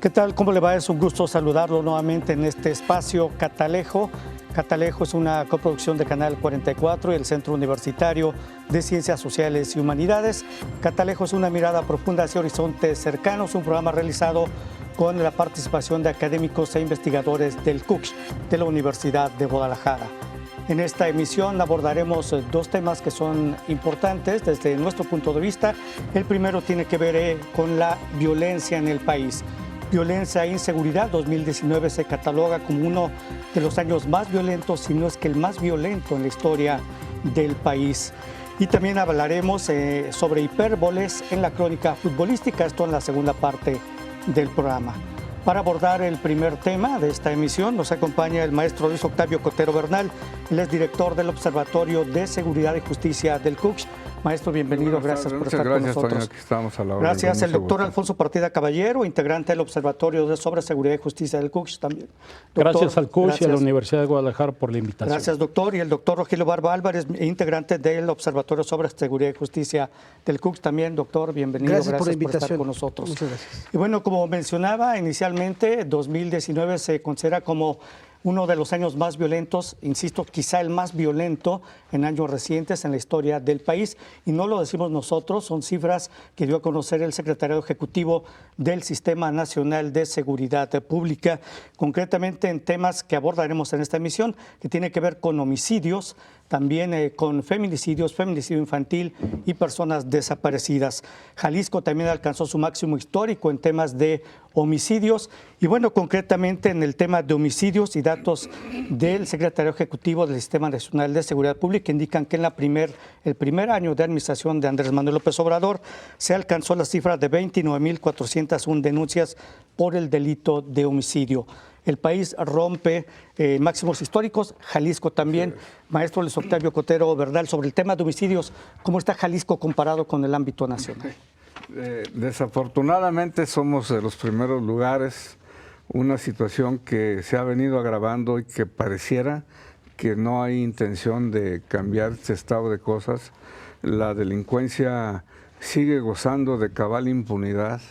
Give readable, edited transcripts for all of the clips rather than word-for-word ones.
¿Qué tal? ¿Cómo le va? Es un gusto saludarlo nuevamente en este espacio Catalejo. Catalejo es una coproducción de Canal 44 y el Centro Universitario de Ciencias Sociales y Humanidades. Catalejo es una mirada profunda hacia horizontes cercanos, un programa realizado con la participación de académicos e investigadores del CUCH de la Universidad de Guadalajara. En esta emisión abordaremos dos temas que son importantes desde nuestro punto de vista. El primero tiene que ver con la violencia en el país. Violencia e inseguridad. 2019 se cataloga como uno de los años más violentos, si no es que el más violento en la historia del país. Y también hablaremos sobre hipérboles en la crónica futbolística, esto en la segunda parte del programa. Para abordar el primer tema de esta emisión nos acompaña el maestro Luis Octavio Cotero Bernal, él es director del Observatorio de Seguridad y Justicia del CUCH. Maestro, bienvenido, gracias por estar con nosotros. Toño, aquí estamos a la hora. Gracias, el doctor Alfonso Partida Caballero, integrante del Observatorio sobre Seguridad y Justicia del CUCH también. Doctor, gracias al CUCH y a la Universidad de Guadalajara por la invitación. Gracias, doctor. Y el doctor Rogelio Barba Álvarez, integrante del Observatorio sobre Seguridad y Justicia del CUCH también. Doctor, bienvenido, gracias por estar con nosotros. Muchas gracias. Y bueno, como mencionaba inicialmente, 2019 se considera como uno de los años más violentos, insisto, quizá el más violento en años recientes en la historia del país. Y no lo decimos nosotros, son cifras que dio a conocer el secretario ejecutivo del Sistema Nacional de Seguridad Pública, concretamente en temas que abordaremos en esta emisión, que tiene que ver con homicidios, también con feminicidios, feminicidio infantil y personas desaparecidas. Jalisco también alcanzó su máximo histórico en temas de homicidios y bueno, concretamente en el tema de homicidios y datos del secretario ejecutivo del Sistema Nacional de Seguridad Pública indican que en el primer año de administración de Andrés Manuel López Obrador se alcanzó la cifra de 29,401 denuncias por el delito de homicidio. El país rompe máximos históricos, Jalisco también. Sí. Maestro Luis Octavio Cotero Bernal, sobre el tema de homicidios, ¿cómo está Jalisco comparado con el ámbito nacional? Desafortunadamente somos de los primeros lugares, una situación que se ha venido agravando y que pareciera que no hay intención de cambiar este estado de cosas. La delincuencia sigue gozando de cabal impunidad.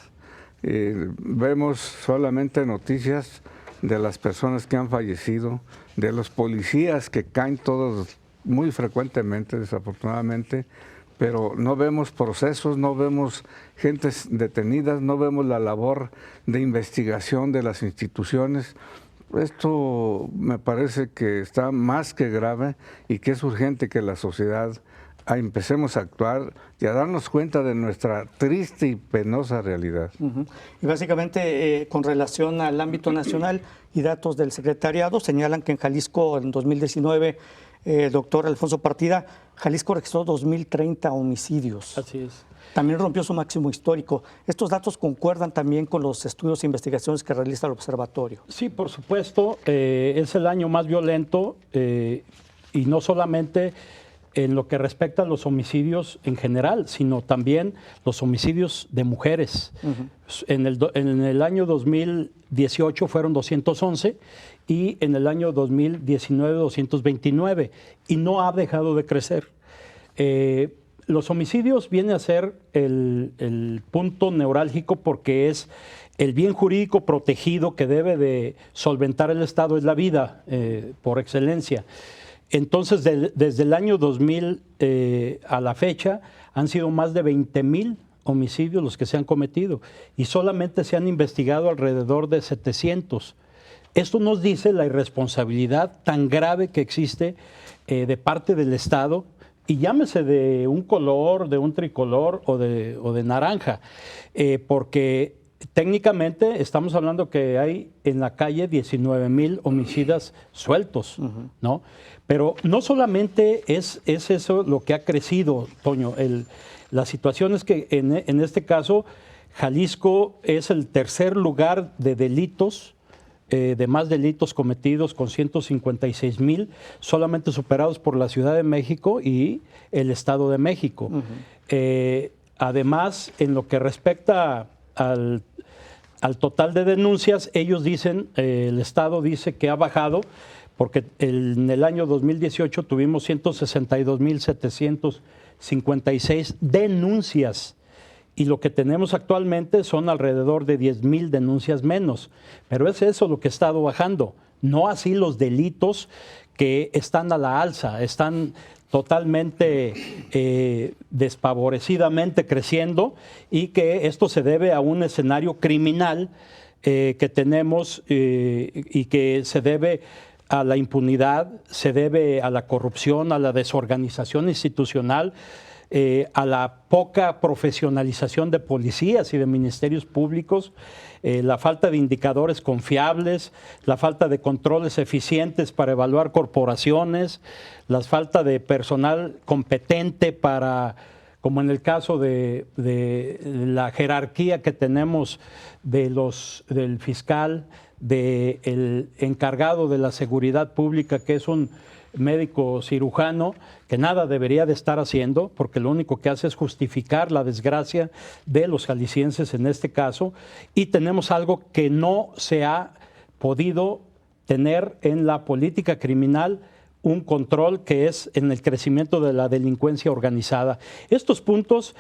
Vemos solamente noticias de las personas que han fallecido, de los policías que caen todos muy frecuentemente, desafortunadamente, pero no vemos procesos, no vemos gentes detenidas, no vemos la labor de investigación de las instituciones. Esto me parece que está más que grave y que es urgente que la sociedad empecemos a actuar y a darnos cuenta de nuestra triste y penosa realidad. Y básicamente, con relación al ámbito nacional y datos del secretariado, señalan que en Jalisco en 2019, doctor Alfonso Partida, Jalisco registró 2.030 homicidios. Así es. También rompió su máximo histórico. ¿Estos datos concuerdan también con los estudios e investigaciones que realiza el observatorio? Sí, por supuesto. Es el año más violento y no solamente en lo que respecta a los homicidios en general, sino también los homicidios de mujeres. En el año 2018 fueron 211 y en el año 2019 229 y no ha dejado de crecer. Los homicidios viene a ser el punto neurálgico porque es el bien jurídico protegido que debe de solventar el Estado, es la vida por excelencia. Entonces, desde el año 2000 a la fecha, han sido más de 20,000 homicidios los que se han cometido y solamente se han investigado alrededor de 700. Esto nos dice la irresponsabilidad tan grave que existe de parte del Estado, y llámese de un color, de un tricolor o de naranja, porque técnicamente estamos hablando que hay en la calle 19,000 homicidas sueltos, ¿no? Pero no solamente es eso lo que ha crecido, Toño. La situación es que en este caso Jalisco es el tercer lugar de delitos, de más delitos cometidos con 156,000, solamente superados por la Ciudad de México y el Estado de México. Además, en lo que respecta al total de denuncias, ellos dicen, el Estado dice que ha bajado, porque en el año 2018 tuvimos 162,756 denuncias y lo que tenemos actualmente son alrededor de 10,000 denuncias menos. Pero es eso lo que ha estado bajando, no así los delitos que están a la alza, están totalmente despavorecidamente creciendo, y que esto se debe a un escenario criminal que tenemos y que se debe a la impunidad, se debe a la corrupción, a la desorganización institucional, a la poca profesionalización de policías y de ministerios públicos, la falta de indicadores confiables, la falta de controles eficientes para evaluar corporaciones, la falta de personal competente para, como en el caso de la jerarquía que tenemos del fiscal, del encargado de la seguridad pública, que es un médico cirujano, que nada debería de estar haciendo, porque lo único que hace es justificar la desgracia de los jaliscienses en este caso, y tenemos algo que no se ha podido tener en la política criminal, un control, que es en el crecimiento de la delincuencia organizada. Estos puntos,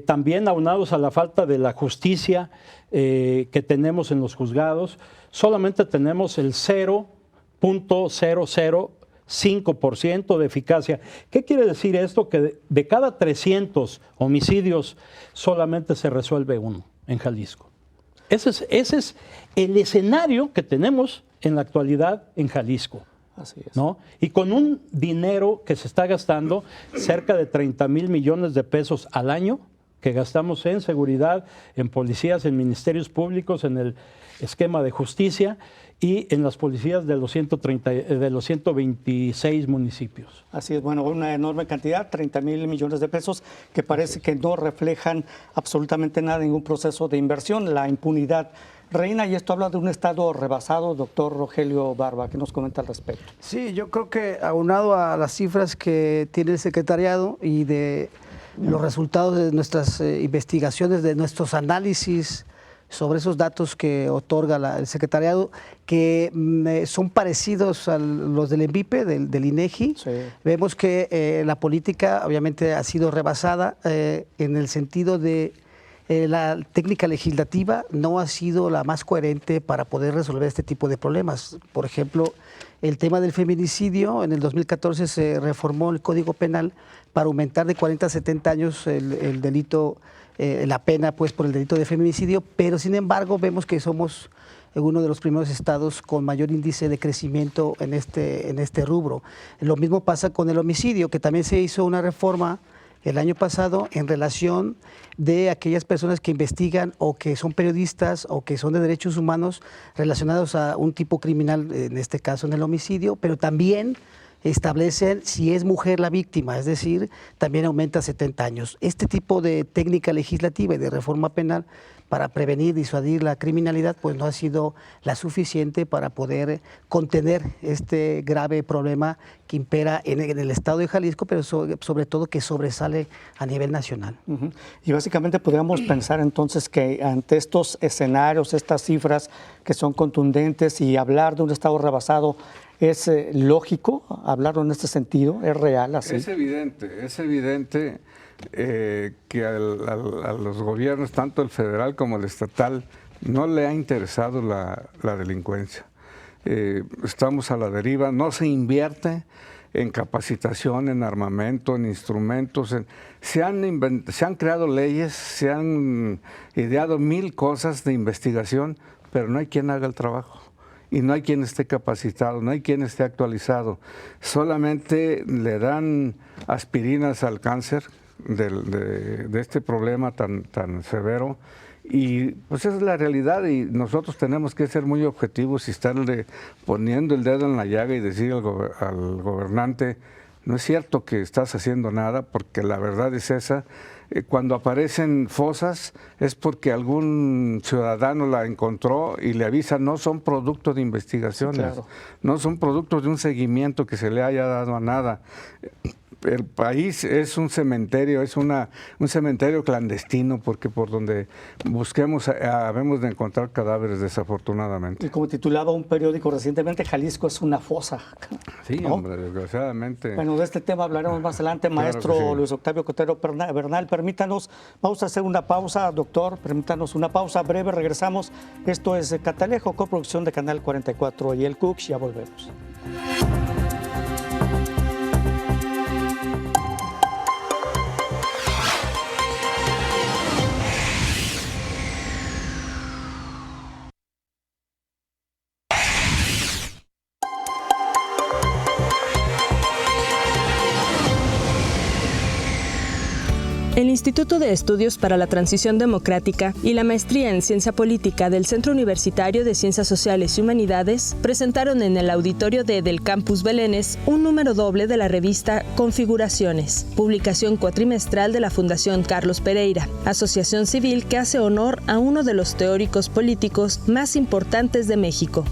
también aunados a la falta de la justicia que tenemos en los juzgados, solamente tenemos el 0.005% de eficacia. ¿Qué quiere decir esto? Que de cada 300 homicidios solamente se resuelve uno en Jalisco. Ese es el escenario que tenemos en la actualidad en Jalisco. Así es. ¿No? Y con un dinero que se está gastando, cerca de 30,000 millones de pesos al año, que gastamos en seguridad, en policías, en ministerios públicos, en el esquema de justicia y en las policías de los 126 municipios. Así es, bueno, una enorme cantidad, 30,000 millones de pesos, que parece que no reflejan absolutamente nada, ningún proceso de inversión. La impunidad reina, y esto habla de un Estado rebasado. Doctor Rogelio Barba, ¿qué nos comenta al respecto? Sí, yo creo que aunado a las cifras que tiene el secretariado y de los resultados de nuestras investigaciones, de nuestros análisis sobre esos datos que otorga el secretariado, que son parecidos a los del ENVIPE, del INEGI. Sí. Vemos que la política obviamente ha sido rebasada en el sentido de la técnica legislativa no ha sido la más coherente para poder resolver este tipo de problemas. Por ejemplo, el tema del feminicidio, en el 2014 se reformó el Código Penal para aumentar de 40 a 70 años el delito, la pena pues por el delito de feminicidio, pero sin embargo vemos que somos uno de los primeros estados con mayor índice de crecimiento en este rubro. Lo mismo pasa con el homicidio, que también se hizo una reforma el año pasado en relación de aquellas personas que investigan o que son periodistas o que son de derechos humanos relacionados a un tipo criminal, en este caso en el homicidio, pero también establecen si es mujer la víctima, es decir, también aumenta a 70 años. Este tipo de técnica legislativa y de reforma penal para prevenir, disuadir la criminalidad, pues no ha sido la suficiente para poder contener este grave problema que impera en el estado de Jalisco, pero sobre todo que sobresale a nivel nacional. Y básicamente podríamos pensar entonces que ante estos escenarios, estas cifras que son contundentes, y hablar de un estado rebasado, ¿es lógico hablarlo en este sentido? ¿Es real así? Es evidente que a los gobiernos, tanto el federal como el estatal, no le ha interesado la delincuencia. Estamos a la deriva, no se invierte en capacitación, en armamento, en instrumentos. Se han creado leyes, se han ideado 1000 cosas de investigación, pero no hay quien haga el trabajo. Y no hay quien esté capacitado, no hay quien esté actualizado. Solamente le dan aspirinas al cáncer de este problema tan severo. Y pues esa es la realidad, y nosotros tenemos que ser muy objetivos y estarle poniendo el dedo en la llaga y decir al gobernante: no es cierto que estás haciendo nada, porque la verdad es esa. Cuando aparecen fosas es porque algún ciudadano la encontró y le avisa. No son productos de investigaciones, sí, claro. No son productos de un seguimiento que se le haya dado a nada. el país es un cementerio, es un cementerio clandestino, porque por donde busquemos habemos de encontrar cadáveres, desafortunadamente. Y como titulaba un periódico recientemente, Jalisco es una fosa. Sí, ¿no? hombre, desgraciadamente. Bueno, de este tema hablaremos más adelante, maestro Claro que sí. Luis Octavio Cotero Bernal. Permítanos, vamos a hacer una pausa, doctor, permítanos una pausa breve, regresamos. Esto es Catalejo, coproducción de Canal 44 y el Cux, ya volvemos. El Instituto de Estudios para la Transición Democrática y la Maestría en Ciencia Política del Centro Universitario de Ciencias Sociales y Humanidades presentaron en el auditorio del Campus Belénes un número doble de la revista Configuraciones, publicación cuatrimestral de la Fundación Carlos Pereira, asociación civil que hace honor a uno de los teóricos políticos más importantes de México.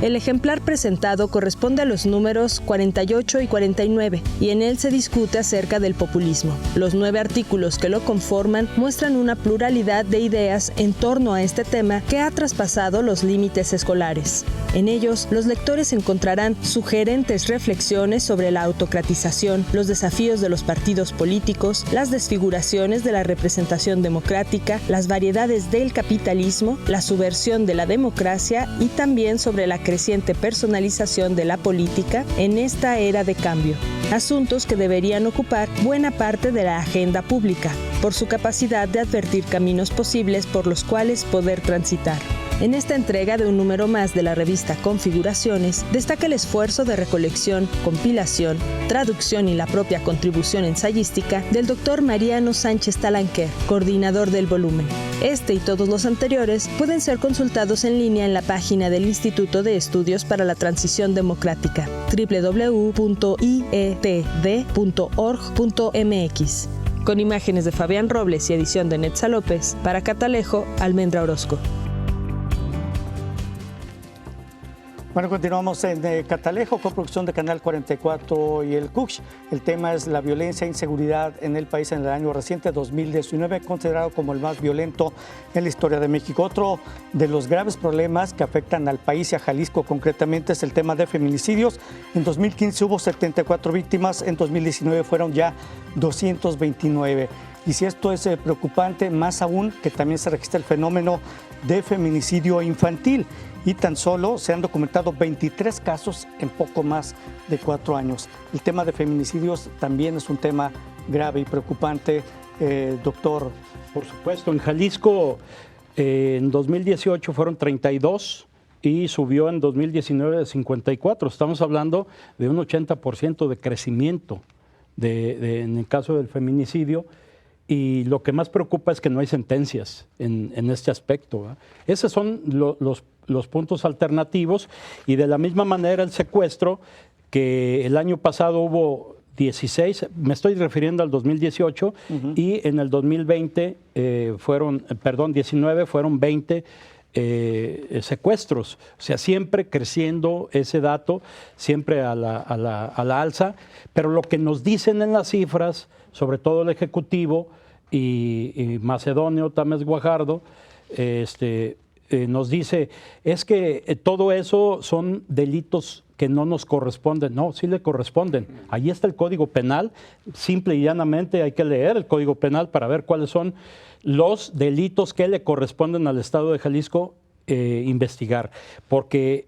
El ejemplar presentado corresponde a los números 48 y 49 y en él se discute acerca del populismo. Los 9 artículos que lo conforman muestran una pluralidad de ideas en torno a este tema que ha traspasado los límites escolares. En ellos, los lectores encontrarán sugerentes reflexiones sobre la autocratización, los desafíos de los partidos políticos, las desfiguraciones de la representación democrática, las variedades del capitalismo, la subversión de la democracia y también sobre la creciente personalización de la política en esta era de cambio. Asuntos que deberían ocupar buena parte de la agenda pública, por su capacidad de advertir caminos posibles por los cuales poder transitar. En esta entrega de un número más de la revista Configuraciones, destaca el esfuerzo de recolección, compilación, traducción y la propia contribución ensayística del doctor Mariano Sánchez Talanquer, coordinador del volumen. Este y todos los anteriores pueden ser consultados en línea en la página del Instituto de Estudios para la Transición Democrática, www.ietd.org.mx. Con imágenes de Fabián Robles y edición de Netza López, para Catalejo, Almendra Orozco. Bueno, continuamos en Catalejo, coproducción de Canal 44 y el Cux. El tema es la violencia e inseguridad en el país en el año reciente, 2019, considerado como el más violento en la historia de México. Otro de los graves problemas que afectan al país y a Jalisco concretamente es el tema de feminicidios. En 2015 hubo 74 víctimas, en 2019 fueron ya 229. Y si esto es preocupante, más aún que también se registra el fenómeno de feminicidio infantil. Y tan solo se han documentado 23 casos en poco más de 4 años. El tema de feminicidios también es un tema grave y preocupante, doctor. Por supuesto, en Jalisco en 2018 fueron 32 y subió en 2019 de 54. Estamos hablando de un 80% de crecimiento en el caso del feminicidio. Y lo que más preocupa es que no hay sentencias en este aspecto, ¿verdad? Esos son los puntos alternativos. Y de la misma manera el secuestro, que el año pasado hubo 16, me estoy refiriendo al 2018, y en el 2020 19 fueron 20 secuestros. O sea, siempre creciendo ese dato, siempre a la alza. Pero lo que nos dicen en las cifras, sobre todo el Ejecutivo y Macedonio Tamés Guajardo, nos dice, es que todo eso son delitos que no nos corresponden. No, sí le corresponden. Ahí está el Código Penal. Simple y llanamente hay que leer el Código Penal para ver cuáles son los delitos que le corresponden al Estado de Jalisco investigar. Porque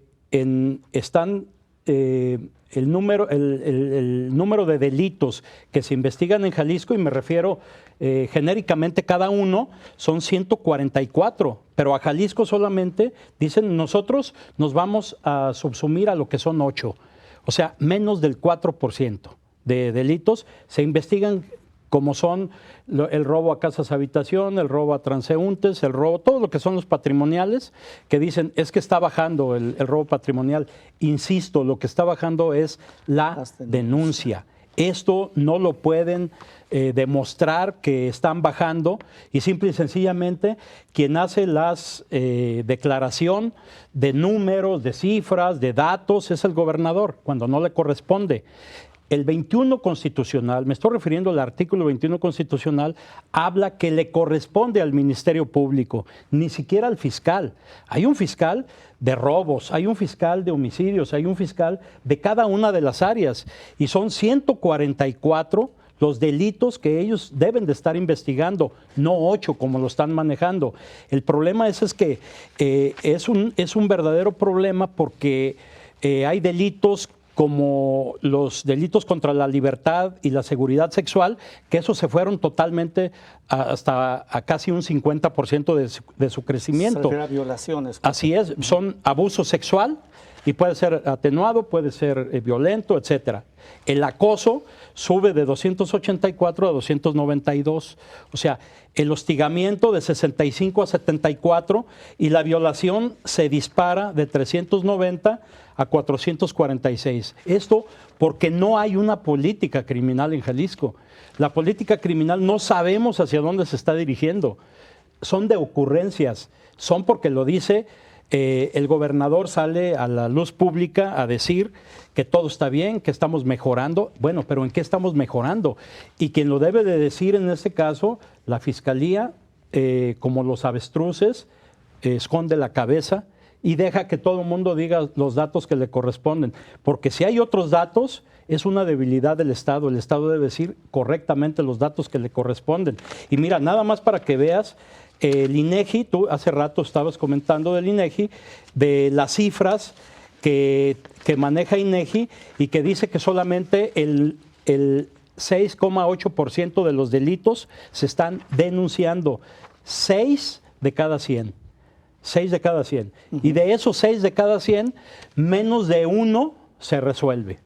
están... el número de delitos que se investigan en Jalisco, y me refiero genéricamente cada uno, son 144, pero a Jalisco solamente dicen nosotros nos vamos a subsumir a lo que son 8, o sea, menos del 4% de delitos se investigan, como son el robo a casas habitación, el robo a transeúntes, el robo, todo lo que son los patrimoniales, que dicen es que está bajando el robo patrimonial. Insisto, lo que está bajando es la denuncia. Esto no lo pueden demostrar que están bajando, y simple y sencillamente quien hace las declaración de números, de cifras, de datos, es el gobernador, cuando no le corresponde. El 21 constitucional, me estoy refiriendo al artículo 21 constitucional, habla que le corresponde al Ministerio Público, ni siquiera al fiscal. Hay un fiscal de robos, hay un fiscal de homicidios, hay un fiscal de cada una de las áreas y son 144 los delitos que ellos deben de estar investigando, no 8 como lo están manejando. El problema es que es un verdadero problema porque hay delitos como los delitos contra la libertad y la seguridad sexual, que esos se fueron totalmente hasta a casi un 50% de su crecimiento. Se refiere a violaciones. Así es, son abuso sexual y puede ser atenuado, puede ser violento, etcétera. El acoso sube de 284 a 292, o sea, el hostigamiento de 65 a 74 y la violación se dispara de 390 a 446. Esto porque no hay una política criminal en Jalisco. La política criminal no sabemos hacia dónde se está dirigiendo. Son de ocurrencias, son porque lo dice el gobernador, sale a la luz pública a decir que todo está bien, que estamos mejorando. Bueno, pero ¿en qué estamos mejorando? Y quien lo debe de decir en este caso, la Fiscalía, como los avestruces, esconde la cabeza y deja que todo el mundo diga los datos que le corresponden. Porque si hay otros datos, es una debilidad del Estado. El Estado debe decir correctamente los datos que le corresponden. Y mira, nada más para que veas, el INEGI, tú hace rato estabas comentando del INEGI, de las cifras que maneja INEGI y que dice que solamente el 6,8% de los delitos se están denunciando. 6 de cada 100. 6 de cada 100. Y de esos 6 de cada 100, menos de 1 se resuelve.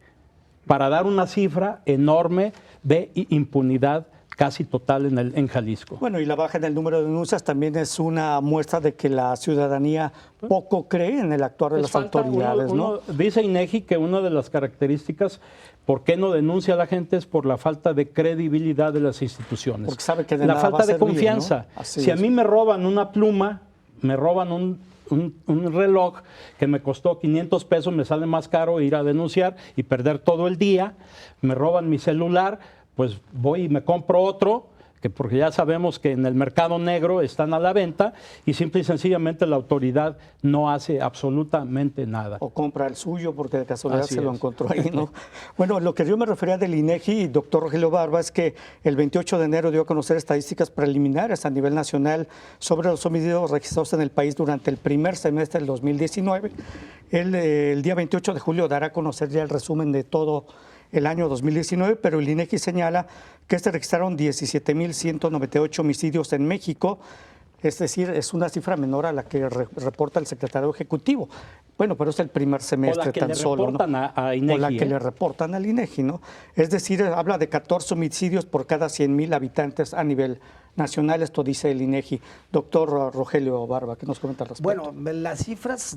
Para dar una cifra enorme de impunidad casi total en Jalisco. Bueno, y la baja en el número de denuncias también es una muestra de que la ciudadanía poco cree en el actuar de las autoridades, ¿no? Dice INEGI que una de las características por qué no denuncia a la gente es por la falta de credibilidad de las instituciones. Porque sabe que de la nada falta va a de servir, confianza. ¿no? Así si es. a mí me roban una pluma, me roban un reloj que me costó 500 pesos, me sale más caro ir a denunciar y perder todo el día, me roban mi celular, pues voy y me compro otro, porque ya sabemos que en el mercado negro están a la venta y simple y sencillamente la autoridad no hace absolutamente nada. O compra el suyo porque de casualidad Así se lo es. encontró ahí, ¿no? Bueno, lo que yo me refería del INEGI, doctor Rogelio Barba, es que el 28 de enero dio a conocer estadísticas preliminares a nivel nacional sobre los homicidios registrados en el país durante el primer semestre del 2019. El día 28 de julio dará a conocer ya el resumen de todo el año 2019, pero el INEGI señala que se registraron 17.198 homicidios en México, es decir, es una cifra menor a la que reporta el secretario ejecutivo. Bueno, pero es el primer semestre tan solo, ¿no? A INEGI, o la que le reportan al INEGI, ¿no? Es decir, habla de 14 homicidios por cada 100,000 habitantes a nivel nacional, esto dice el INEGI. Doctor Rogelio Barba, ¿qué nos comenta al respecto? Bueno, las cifras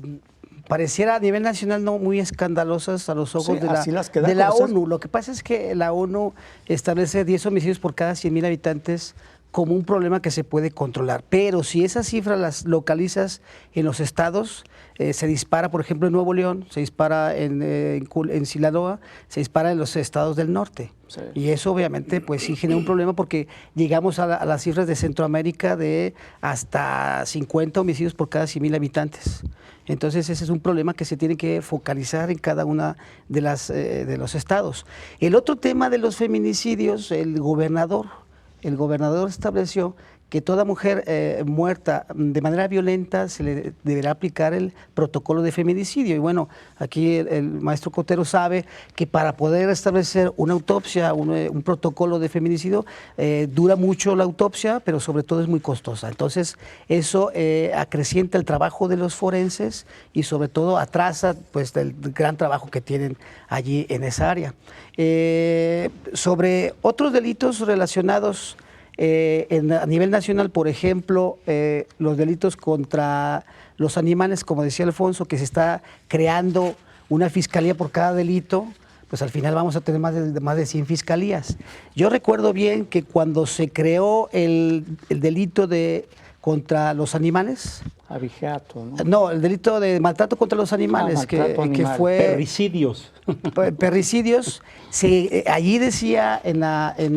pareciera a nivel nacional no muy escandalosas a los ojos Sí, así las que da de la a conocer. ONU. Lo que pasa es que la ONU establece 10 homicidios por cada 100,000 habitantes como un problema que se puede controlar. Pero si esas cifras las localizas en los estados, se dispara, por ejemplo, en Nuevo León, se dispara en Sinaloa, se dispara en los estados del norte. Sí. Y eso obviamente pues sí genera un problema porque llegamos a las cifras de Centroamérica de hasta 50 homicidios por cada 100,000 habitantes. Entonces ese es un problema que se tiene que focalizar en cada una de los estados. El otro tema de los feminicidios, el gobernador estableció que toda mujer muerta de manera violenta se le deberá aplicar el protocolo de feminicidio. Y bueno, aquí el maestro Cotero sabe que para poder establecer una autopsia, un protocolo de feminicidio, dura mucho la autopsia, pero sobre todo es muy costosa. Entonces, eso acrecienta el trabajo de los forenses y sobre todo atrasa pues el gran trabajo que tienen allí en esa área. Sobre otros delitos relacionados a nivel nacional, por ejemplo, los delitos contra los animales, como decía Alfonso, que se está creando una fiscalía por cada delito, pues al final vamos a tener más de 100 fiscalías. Yo recuerdo bien que cuando se creó el delito contra los animales, Abigeato, ¿no? No, el delito de maltrato contra los animales, maltrato que animal. fue... Perricidios. Perricidios, allí decía en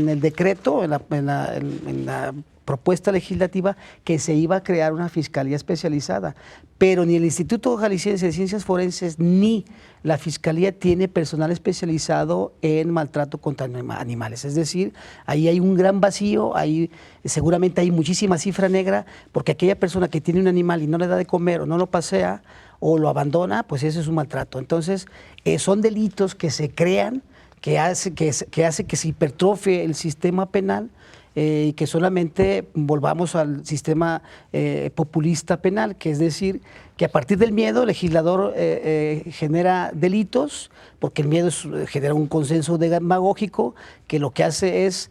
el decreto, en la propuesta legislativa, que se iba a crear una fiscalía especializada, pero ni el Instituto Jalisciense de Ciencias Forenses ni la Fiscalía tiene personal especializado en maltrato contra animales. Es decir, ahí hay un gran vacío, seguramente hay muchísima cifra negra, porque aquella persona que tiene un animal y no le da de comer o no lo pasea o lo abandona, pues ese es un maltrato. Entonces, son delitos que se crean, que hace que se hipertrofie el sistema penal, y que solamente volvamos al sistema populista penal, que es decir, que a partir del miedo el legislador genera delitos, porque el miedo genera un consenso demagógico que lo que hace es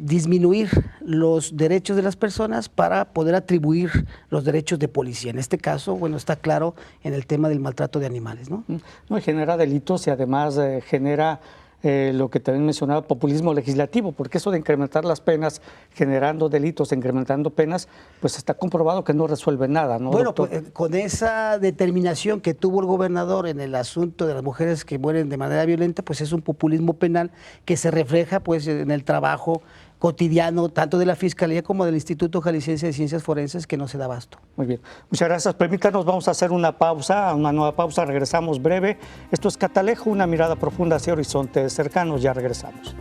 disminuir los derechos de las personas para poder atribuir los derechos de policía. En este caso, bueno, está claro en el tema del maltrato de animales, ¿no? No, genera delitos y además genera lo que también mencionaba, populismo legislativo, porque eso de incrementar las penas, generando delitos, incrementando penas, pues está comprobado que no resuelve nada, ¿no? Bueno, doctor? pues, con esa determinación que tuvo el gobernador en el asunto de las mujeres que mueren de manera violenta, pues es un populismo penal que se refleja pues en el trabajo cotidiano, tanto de la Fiscalía como del Instituto Jalisciense de Ciencias Forenses, que no se da abasto. Muy bien, muchas gracias. Permítanos, vamos a hacer una nueva pausa, regresamos breve. Esto es Catalejo, una mirada profunda hacia horizontes cercanos, ya regresamos.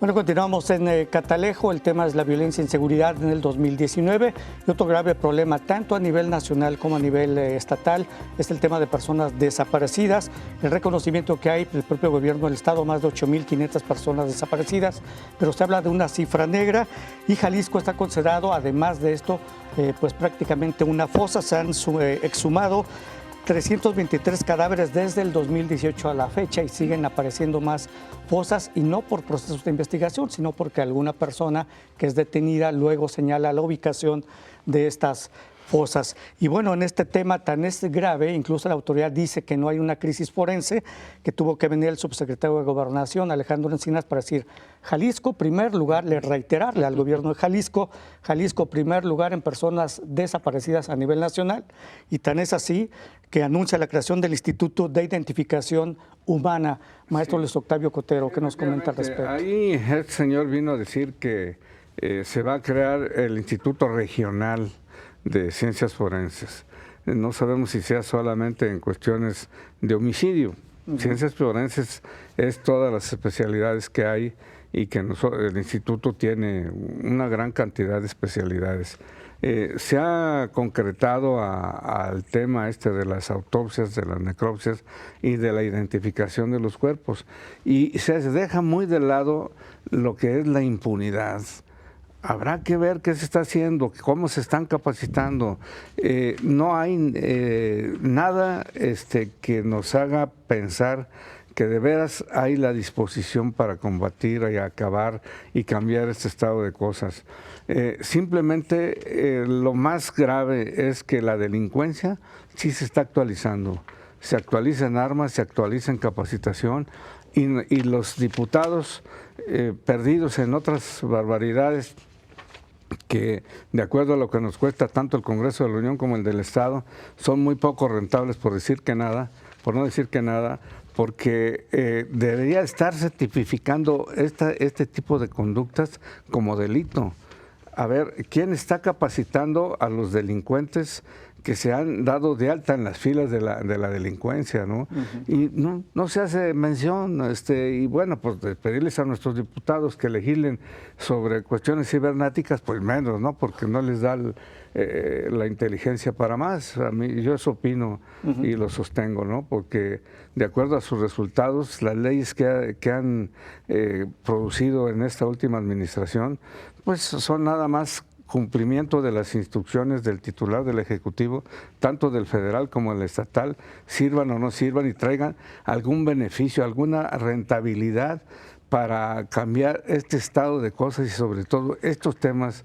Bueno, continuamos en Catalejo. El tema es la violencia e inseguridad en el 2019 y otro grave problema, tanto a nivel nacional como a nivel estatal, es el tema de personas desaparecidas. El reconocimiento que hay del propio gobierno del Estado, más de 8.500 personas desaparecidas, pero se habla de una cifra negra y Jalisco está considerado, además de esto, pues prácticamente una fosa. Se han exhumado 323 cadáveres desde el 2018 a la fecha y siguen apareciendo más fosas, y no por procesos de investigación, sino porque alguna persona que es detenida luego señala la ubicación de estas fosas. Y bueno, en este tema tan grave, incluso la autoridad dice que no hay una crisis forense, que tuvo que venir el subsecretario de Gobernación, Alejandro Encinas, para decir: Jalisco, primer lugar, reiterarle al gobierno de Jalisco, primer lugar en personas desaparecidas a nivel nacional, y tan es así que anuncia la creación del Instituto de Identificación Humana. Maestro Luis Octavio Cotero, ¿qué nos comenta al respecto? Ahí el señor vino a decir que se va a crear el Instituto Regional de Ciencias Forenses. No sabemos si sea solamente en cuestiones de homicidio. Ciencias Forenses es todas las especialidades que hay, y que el instituto tiene una gran cantidad de especialidades. Se ha concretado al tema de las autopsias, de las necropsias y de la identificación de los cuerpos, y se deja muy de lado lo que es la impunidad. Habrá que ver qué se está haciendo, cómo se están capacitando. No hay nada que nos haga pensar que de veras hay la disposición para combatir y acabar y cambiar este estado de cosas. Simplemente lo más grave es que la delincuencia sí se está actualizando. Se actualiza en armas, se actualiza en capacitación, y los diputados perdidos en otras barbaridades que, de acuerdo a lo que nos cuesta tanto el Congreso de la Unión como el del Estado, son muy poco rentables, por no decir que nada, porque debería estarse tipificando este tipo de conductas como delito. A ver, ¿quién está capacitando a los delincuentes que se han dado de alta en las filas de la delincuencia, ¿no? Y no se hace mención, y bueno, pues de pedirles a nuestros diputados que legislen sobre cuestiones cibernéticas, pues menos, ¿no? Porque no les da la inteligencia para más. A mí, yo eso opino y lo sostengo, ¿no? Porque de acuerdo a sus resultados, las leyes que han producido en esta última administración, pues son nada más cumplimiento de las instrucciones del titular del Ejecutivo, tanto del federal como del estatal, sirvan o no sirvan y traigan algún beneficio, alguna rentabilidad para cambiar este estado de cosas y sobre todo estos temas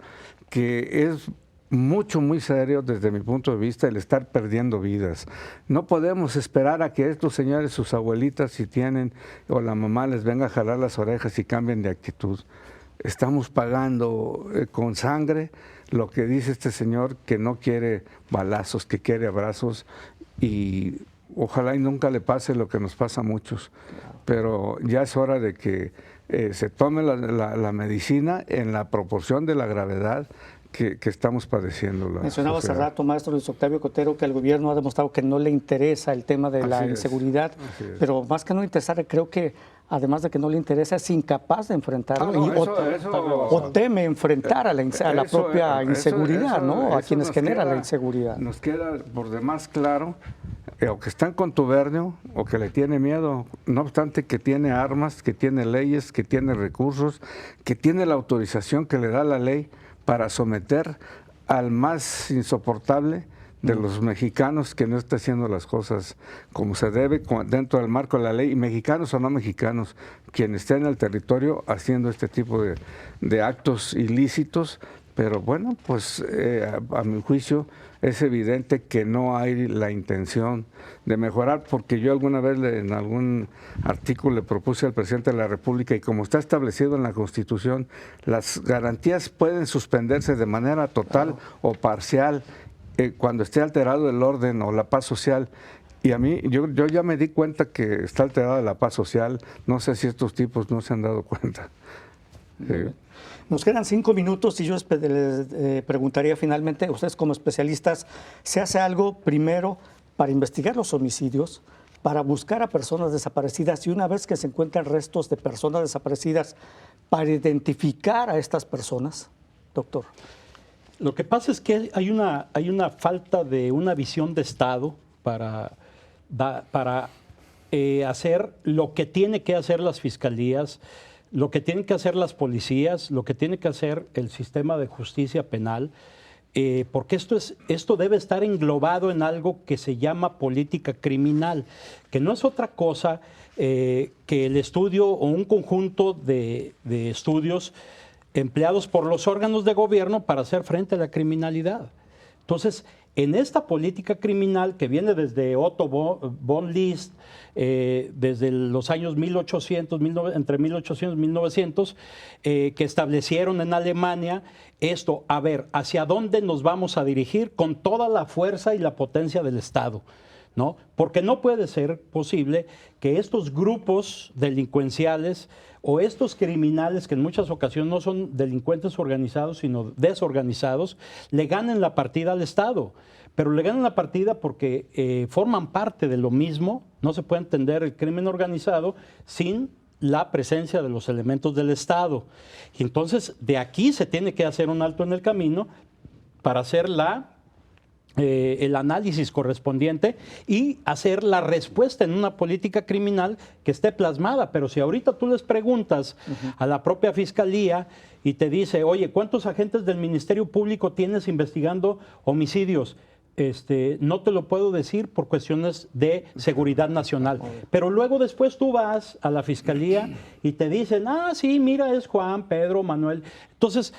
que es muy serio desde mi punto de vista el estar perdiendo vidas. No podemos esperar a que estos señores, sus abuelitas, si tienen, o la mamá les venga a jalar las orejas y cambien de actitud. Estamos pagando con sangre lo que dice este señor, que no quiere balazos, que quiere abrazos, y ojalá y nunca le pase lo que nos pasa a muchos. Pero ya es hora de que se tome la medicina en la proporción de la gravedad que estamos padeciendo. Mencionaba hace rato, maestro Luis Octavio Cotero, que el gobierno ha demostrado que no le interesa el tema de la inseguridad, pero más que no interesar, creo que además de que no le interesa, es incapaz de enfrentarlo o teme enfrentar a la propia inseguridad, ¿no? A quienes generan la inseguridad. Nos queda por demás claro, o que está en contubernio, o que le tiene miedo, no obstante que tiene armas, que tiene leyes, que tiene recursos, que tiene la autorización que le da la ley para someter al más insoportable de los mexicanos que no está haciendo las cosas como se debe dentro del marco de la ley, y mexicanos o no mexicanos, quien esté en el territorio haciendo este tipo de actos ilícitos. Pero bueno, pues a mi juicio es evidente que no hay la intención de mejorar, porque yo alguna vez en algún artículo le propuse al presidente de la República, y como está establecido en la Constitución, las garantías pueden suspenderse de manera total o parcial cuando esté alterado el orden o la paz social. Y a mí, yo ya me di cuenta que está alterada la paz social. No sé si estos tipos no se han dado cuenta. Nos quedan 5 minutos y yo les preguntaría finalmente, ustedes como especialistas, ¿se hace algo primero para investigar los homicidios, para buscar a personas desaparecidas, y una vez que se encuentran restos de personas desaparecidas, para identificar a estas personas, doctor? Lo que pasa es que hay una falta de una visión de Estado para hacer lo que tiene que hacer las fiscalías, lo que tienen que hacer las policías, lo que tiene que hacer el sistema de justicia penal, porque esto debe estar englobado en algo que se llama política criminal, que no es otra cosa que el estudio o un conjunto de estudios empleados por los órganos de gobierno para hacer frente a la criminalidad. Entonces, en esta política criminal que viene desde Otto von List, desde los años 1800, entre 1800 y 1900, que establecieron en Alemania esto, a ver, ¿hacia dónde nos vamos a dirigir con toda la fuerza y la potencia del Estado? ¿No? Porque no puede ser posible que estos grupos delincuenciales o estos criminales, que en muchas ocasiones no son delincuentes organizados, sino desorganizados, le ganen la partida al Estado. Pero le ganan la partida porque forman parte de lo mismo. No se puede entender el crimen organizado sin la presencia de los elementos del Estado. Y entonces, de aquí se tiene que hacer un alto en el camino para hacer el análisis correspondiente y hacer la respuesta en una política criminal que esté plasmada. Pero si ahorita tú les preguntas a la propia Fiscalía y te dice, oye, ¿cuántos agentes del Ministerio Público tienes investigando homicidios? No te lo puedo decir por cuestiones de seguridad nacional. Pero luego después tú vas a la Fiscalía y te dicen, sí, mira, es Juan, Pedro, Manuel. Entonces,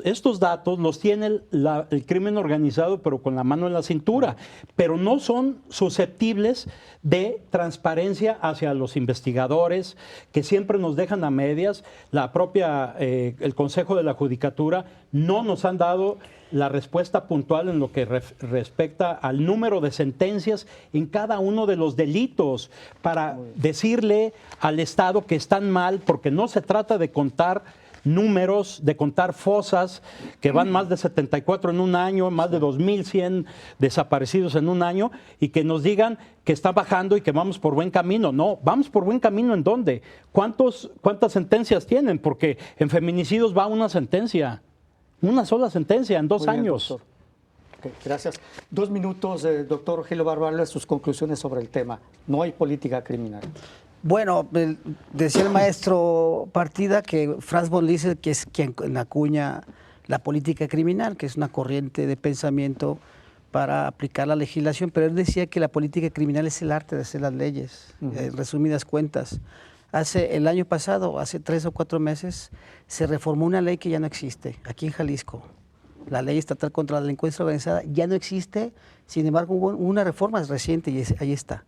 estos datos los tiene el crimen organizado, pero con la mano en la cintura, pero no son susceptibles de transparencia hacia los investigadores, que siempre nos dejan a medias. El Consejo de la Judicatura no nos han dado la respuesta puntual en lo que respecta al número de sentencias en cada uno de los delitos, para decirle al Estado que están mal, porque no se trata de contar números, de contar fosas, que van más de 74 en un año, más de 2.100 desaparecidos en un año, y que nos digan que está bajando y que vamos por buen camino. No, ¿vamos por buen camino en dónde? ¿Cuántas sentencias tienen? Porque en feminicidios va una sentencia. Una sola sentencia en 2 años. Doctor. Okay, gracias. 2 minutos, doctor Rogelio Barbarles, sus conclusiones sobre el tema. No hay política criminal. Bueno, decía el maestro Partida que Franz von Liszt, que es quien acuña la política criminal, que es una corriente de pensamiento para aplicar la legislación, pero él decía que la política criminal es el arte de hacer las leyes, en resumidas cuentas. El año pasado, hace 3 o 4 meses, se reformó una ley que ya no existe, aquí en Jalisco. La ley estatal contra la delincuencia organizada ya no existe, sin embargo hubo una reforma reciente y ahí está.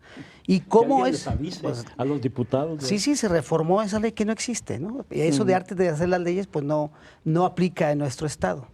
¿Y cómo es? Les avise a los diputados. Sí, se reformó esa ley que no existe, ¿no? Y eso de arte de hacer las leyes, pues no aplica en nuestro estado.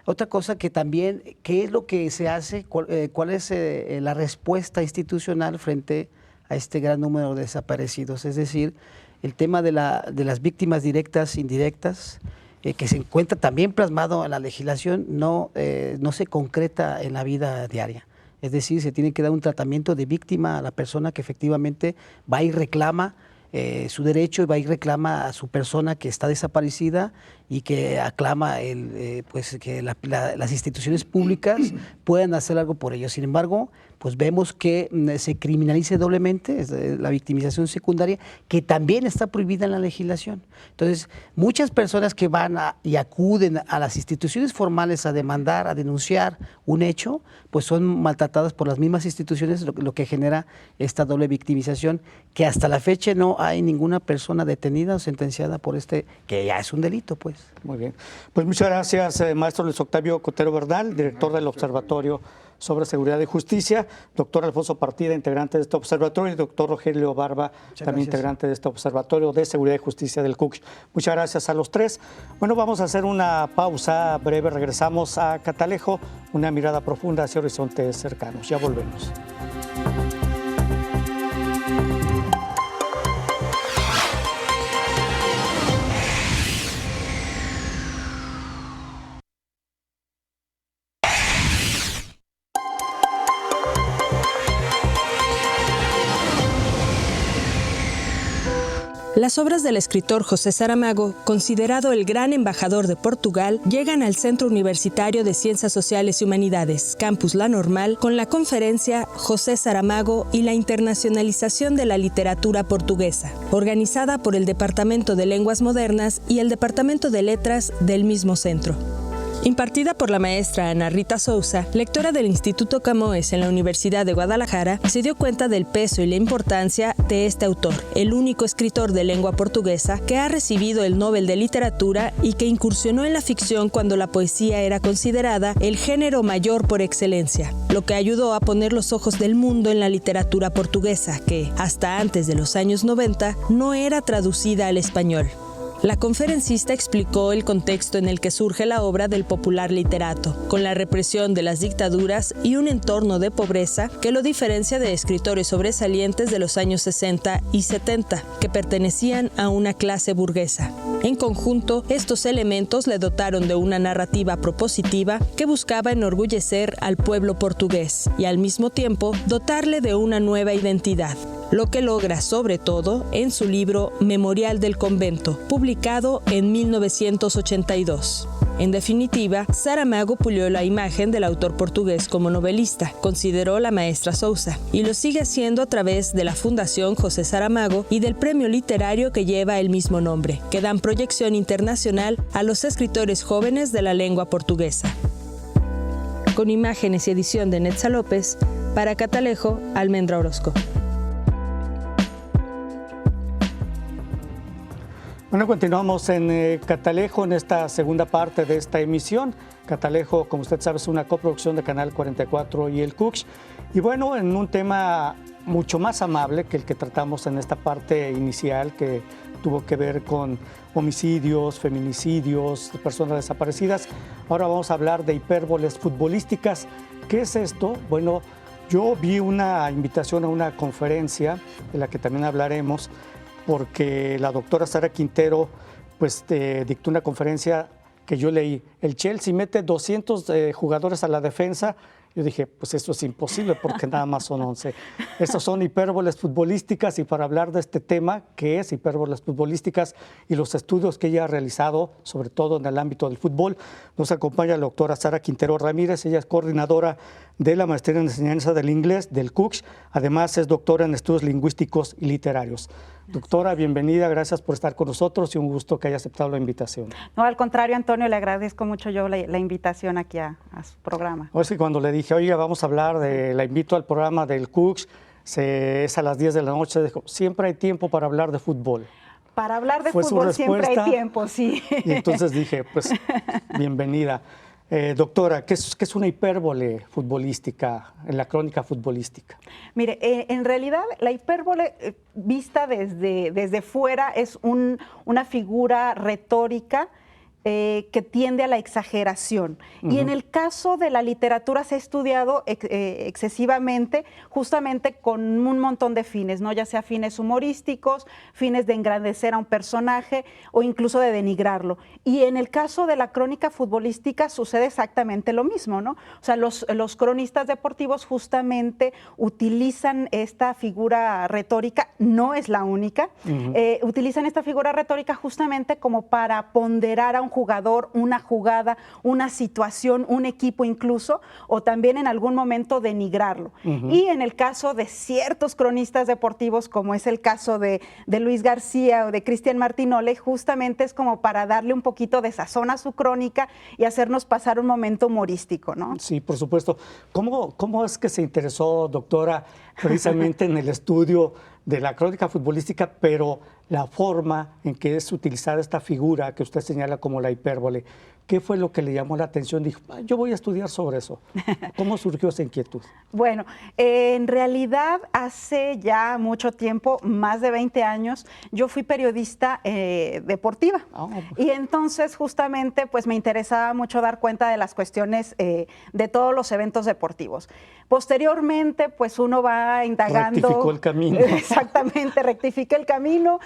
Otra cosa que también, ¿qué es lo que se hace? ¿Cuál es la respuesta institucional frente a este gran número de desaparecidos? Es decir, el tema de las víctimas directas, indirectas, que se encuentra también plasmado en la legislación, no se concreta en la vida diaria. Es decir, se tiene que dar un tratamiento de víctima a la persona que efectivamente va y reclama su derecho, y va y reclama a su persona que está desaparecida y que aclama pues que las instituciones públicas puedan hacer algo por ello. Sin embargo, pues vemos que se criminalice doblemente la victimización secundaria, que también está prohibida en la legislación. Entonces, muchas personas que van y acuden a las instituciones formales a demandar, a denunciar un hecho, pues son maltratadas por las mismas instituciones, lo que genera esta doble victimización, que hasta la fecha no hay ninguna persona detenida o sentenciada por que ya es un delito, pues. Muy bien. Pues muchas gracias, maestro Luis Octavio Cotero Bernal, director del Observatorio sobre Seguridad y Justicia, doctor Alfonso Partida, integrante de este observatorio, y doctor Rogelio Barba, también integrante de este Observatorio de Seguridad y Justicia del CUCSH. Muchas gracias a los tres. Bueno, vamos a hacer una pausa breve, regresamos a Catalejo, una mirada profunda hacia horizontes cercanos. Ya volvemos. Las obras del escritor José Saramago, considerado el gran embajador de Portugal, llegan al Centro Universitario de Ciencias Sociales y Humanidades, Campus La Normal, con la conferencia José Saramago y la internacionalización de la literatura portuguesa, organizada por el Departamento de Lenguas Modernas y el Departamento de Letras del mismo centro. Impartida por la maestra Ana Rita Sousa, lectora del Instituto Camões en la Universidad de Guadalajara, se dio cuenta del peso y la importancia de este autor, el único escritor de lengua portuguesa que ha recibido el Nobel de Literatura y que incursionó en la ficción cuando la poesía era considerada el género mayor por excelencia, lo que ayudó a poner los ojos del mundo en la literatura portuguesa, que, hasta antes de los años 90, no era traducida al español. La conferencista explicó el contexto en el que surge la obra del popular literato, con la represión de las dictaduras y un entorno de pobreza que lo diferencia de escritores sobresalientes de los años 60 y 70, que pertenecían a una clase burguesa. En conjunto, estos elementos le dotaron de una narrativa propositiva que buscaba enorgullecer al pueblo portugués y al mismo tiempo dotarle de una nueva identidad, lo que logra sobre todo en su libro Memorial del Convento, publicado en 1982. En definitiva, Saramago pulió la imagen del autor portugués como novelista, consideró la maestra Sousa, y lo sigue haciendo a través de la Fundación José Saramago y del premio literario que lleva el mismo nombre, que dan proyección internacional a los escritores jóvenes de la lengua portuguesa. Con imágenes y edición de Netza López, para Catalejo, Almendra Orozco. Bueno, continuamos en Catalejo, en esta segunda parte de esta emisión. Catalejo, como usted sabe, es una coproducción de Canal 44 y el CUCSH. Y bueno, en un tema mucho más amable que el que tratamos en esta parte inicial, que tuvo que ver con homicidios, feminicidios, personas desaparecidas. Ahora vamos a hablar de hipérboles futbolísticas. ¿Qué es esto? Bueno, yo vi una invitación a una conferencia, de la que también hablaremos, porque la doctora Sara Quintero pues, dictó una conferencia que yo leí. El Chelsea mete 200 jugadores a la defensa. Yo dije, pues eso es imposible porque nada más son 11. Estos son hipérboles futbolísticas, y para hablar de este tema, que es hipérboles futbolísticas y los estudios que ella ha realizado, sobre todo en el ámbito del fútbol, nos acompaña la doctora Sara Quintero Ramírez. Ella es coordinadora de la Maestría en Enseñanza del Inglés del CUCSH. Además, es doctora en Estudios Lingüísticos y Literarios. Doctora, bienvenida, gracias por estar con nosotros y un gusto que haya aceptado la invitación. No, al contrario, Antonio, le agradezco mucho yo la invitación aquí a su programa. O es que cuando le dije, oiga, vamos a hablar la invito al programa del Cooks, es a las 10 de la noche, dijo, siempre hay tiempo para hablar de fútbol. Para hablar de Fue su fútbol siempre hay respuesta, tiempo, sí. Y entonces dije, pues, bienvenida. Doctora, ¿qué es una hipérbole futbolística, en la crónica futbolística? Mire, en realidad la hipérbole vista desde fuera es una figura retórica que tiende a la exageración. Y en el caso de la literatura se ha estudiado excesivamente, justamente con un montón de fines, ¿no? Ya sea fines humorísticos, fines de engrandecer a un personaje o incluso de denigrarlo. Y en el caso de la crónica futbolística sucede exactamente lo mismo, ¿no? O sea, los cronistas deportivos justamente utilizan esta figura retórica, no es la única, utilizan esta figura retórica justamente como para ponderar a un jugador, una jugada, una situación, un equipo incluso, o también en algún momento denigrarlo. Y en el caso de ciertos cronistas deportivos, como es el caso de Luis García o de Cristian Martinoli, justamente es como para darle un poquito de sazón a su crónica y hacernos pasar un momento humorístico, ¿no? Sí, por supuesto. ¿Cómo es que se interesó, doctora, precisamente en el estudio de la crónica futbolística, pero la forma en que es utilizada esta figura que usted señala como la hipérbole? ¿Qué fue lo que le llamó la atención? Dijo, yo voy a estudiar sobre eso. ¿Cómo surgió esa inquietud? Bueno, en realidad hace ya mucho tiempo, más de 20 años, yo fui periodista deportiva. Y entonces justamente pues me interesaba mucho dar cuenta de las cuestiones de todos los eventos deportivos. Posteriormente pues uno va indagando. Rectificó el camino. Exactamente, rectifiqué el camino,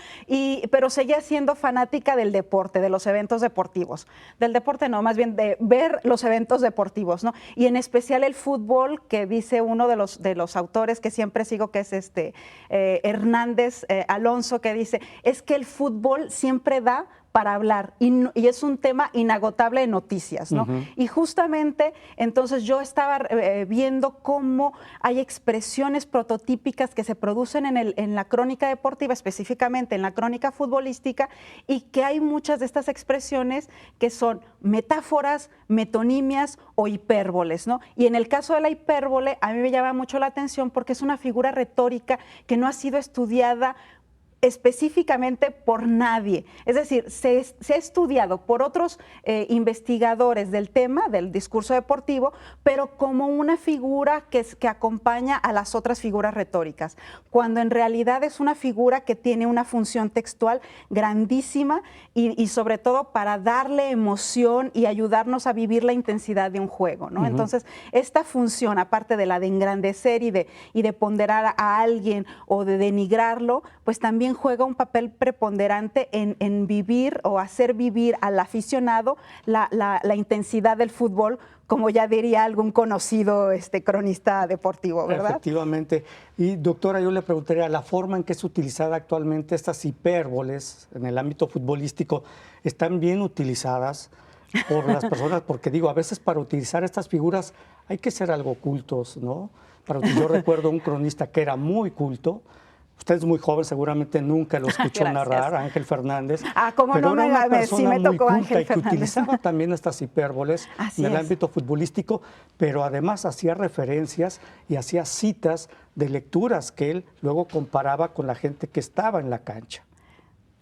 pero seguía siendo fanática del deporte, de los eventos deportivos. Del deporte no, más bien de ver los eventos deportivos, ¿no? Y en especial el fútbol, que dice uno de los autores que siempre sigo, que es Hernández Alonso, que dice, es que el fútbol siempre da para hablar y es un tema inagotable de noticias, ¿no? Y justamente entonces yo estaba viendo cómo hay expresiones prototípicas que se producen en la crónica deportiva, específicamente en la crónica futbolística, y que hay muchas de estas expresiones que son metáforas, metonimias o hipérboles, ¿no? Y en el caso de la hipérbole a mí me llama mucho la atención porque es una figura retórica que no ha sido estudiada específicamente por nadie. Es decir, se ha estudiado por otros investigadores del tema, del discurso deportivo, pero como una figura que acompaña a las otras figuras retóricas, cuando en realidad es una figura que tiene una función textual grandísima y sobre todo para darle emoción y ayudarnos a vivir la intensidad de un juego, ¿no? Entonces, esta función, aparte de la de engrandecer y de ponderar a alguien o de denigrarlo, pues también juega un papel preponderante en vivir o hacer vivir al aficionado la intensidad del fútbol, como ya diría algún conocido cronista deportivo, ¿verdad? Efectivamente. Y doctora, yo le preguntaría, la forma en que es utilizada actualmente estas hipérboles en el ámbito futbolístico, ¿están bien utilizadas por las personas? Porque digo, a veces para utilizar estas figuras hay que ser algo cultos, ¿no? Yo recuerdo un cronista que era muy culto. Usted es muy joven, seguramente nunca lo escuchó narrar, Ángel Fernández. Como pero no, era una persona sí me muy tocó culta Ángel y que Fernández. utilizaba también estas hipérboles en el ámbito futbolístico, pero además hacía referencias y hacía citas de lecturas que él luego comparaba con la gente que estaba en la cancha.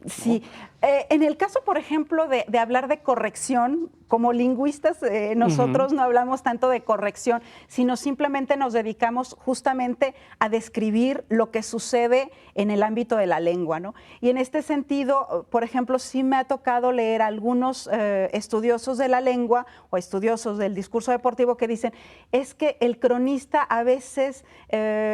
Sí, en el caso, por ejemplo, de hablar de corrección, como lingüistas nosotros no hablamos tanto de corrección, sino simplemente nos dedicamos justamente a describir lo que sucede en el ámbito de la lengua, ¿no? Y en este sentido, por ejemplo, sí me ha tocado leer a algunos estudiosos de la lengua o estudiosos del discurso deportivo que dicen, es que el cronista a veces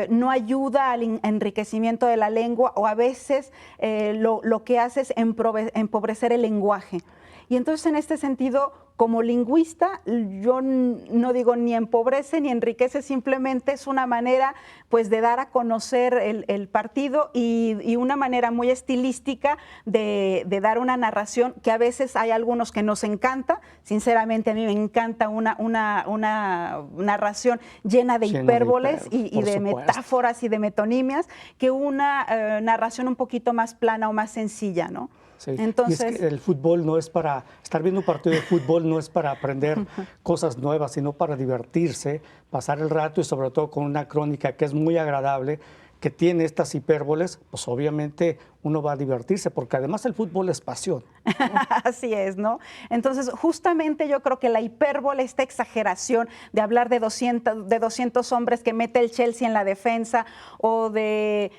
no ayuda al enriquecimiento de la lengua o a veces lo que hace es empobrecer el lenguaje. Y entonces en este sentido, como lingüista, yo no digo ni empobrece ni enriquece, simplemente es una manera pues de dar a conocer el partido y una manera muy estilística de dar una narración que a veces hay algunos que nos encanta. Sinceramente a mí me encanta una narración llena de hipérboles y de metáforas y de metonimias que una narración un poquito más plana o más sencilla, ¿no? Sí. Entonces, y es que el fútbol no es para, estar viendo un partido de fútbol no es para aprender cosas nuevas, sino para divertirse, pasar el rato y sobre todo con una crónica que es muy agradable, que tiene estas hipérboles, pues obviamente uno va a divertirse, porque además el fútbol es pasión, ¿no? Así es, ¿no? Entonces, justamente yo creo que la hipérbole, esta exageración de hablar de 200 hombres que mete el Chelsea en la defensa o de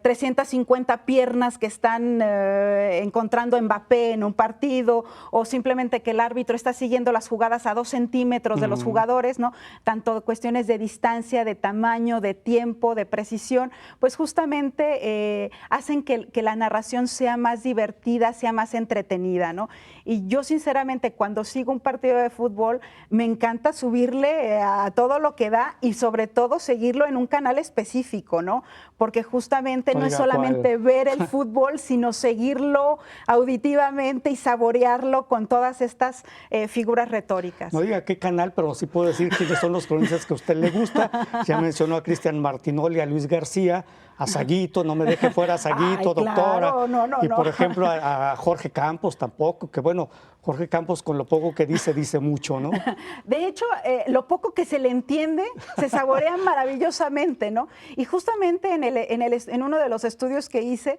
350 piernas que están encontrando Mbappé en un partido o simplemente que el árbitro está siguiendo las jugadas a 2 centímetros de los jugadores, ¿no? Tanto cuestiones de distancia, de tamaño, de tiempo, de precisión, pues justamente hacen que la narración sea más divertida, sea más entretenida, ¿no? Y yo sinceramente cuando sigo un partido de fútbol me encanta subirle a todo lo que da y sobre todo seguirlo en un canal específico, ¿no? Porque justamente no es solamente ver el fútbol, sino seguirlo auditivamente y saborearlo con todas estas figuras retóricas. No diga qué canal, pero sí puedo decir quiénes son los cronistas que a usted le gusta. Ya mencionó a Cristian Martinoli, a Luis García, a Saguito, no me deje fuera a Saguito, Ay, doctora. claro, no, y por ejemplo a Jorge Campos tampoco, que bueno, Jorge Campos con lo poco que dice mucho, ¿no? De hecho, lo poco que se le entiende se saborea maravillosamente, ¿no? Y justamente en uno de los estudios que hice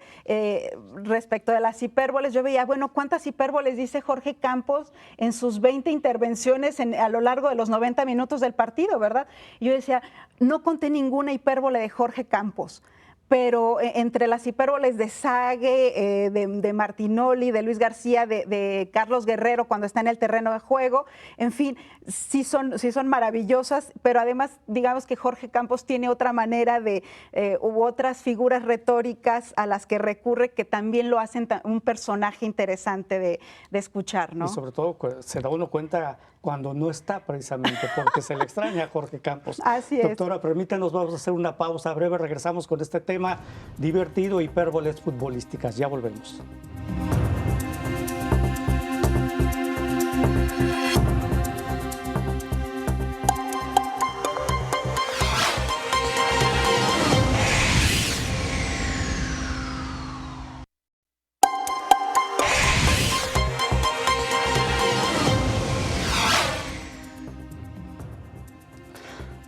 respecto de las hipérboles, yo veía, bueno, ¿cuántas hipérboles dice Jorge Campos en sus 20 intervenciones a lo largo de los 90 minutos del partido, ¿verdad? Y yo decía, no conté ninguna hipérbole de Jorge Campos. Pero entre las hipérboles de Sague, de Martinoli, de Luis García, de Carlos Guerrero cuando está en el terreno de juego, en fin, sí son maravillosas, pero además digamos que Jorge Campos tiene otra manera u otras figuras retóricas a las que recurre que también lo hacen un personaje interesante de escuchar, ¿no? Y sobre todo se da uno cuenta cuando no está precisamente, porque se le extraña a Jorge Campos. Así es. Doctora, permítanos, vamos a hacer una pausa breve, regresamos con este tema divertido, hipérboles futbolísticas. Ya volvemos.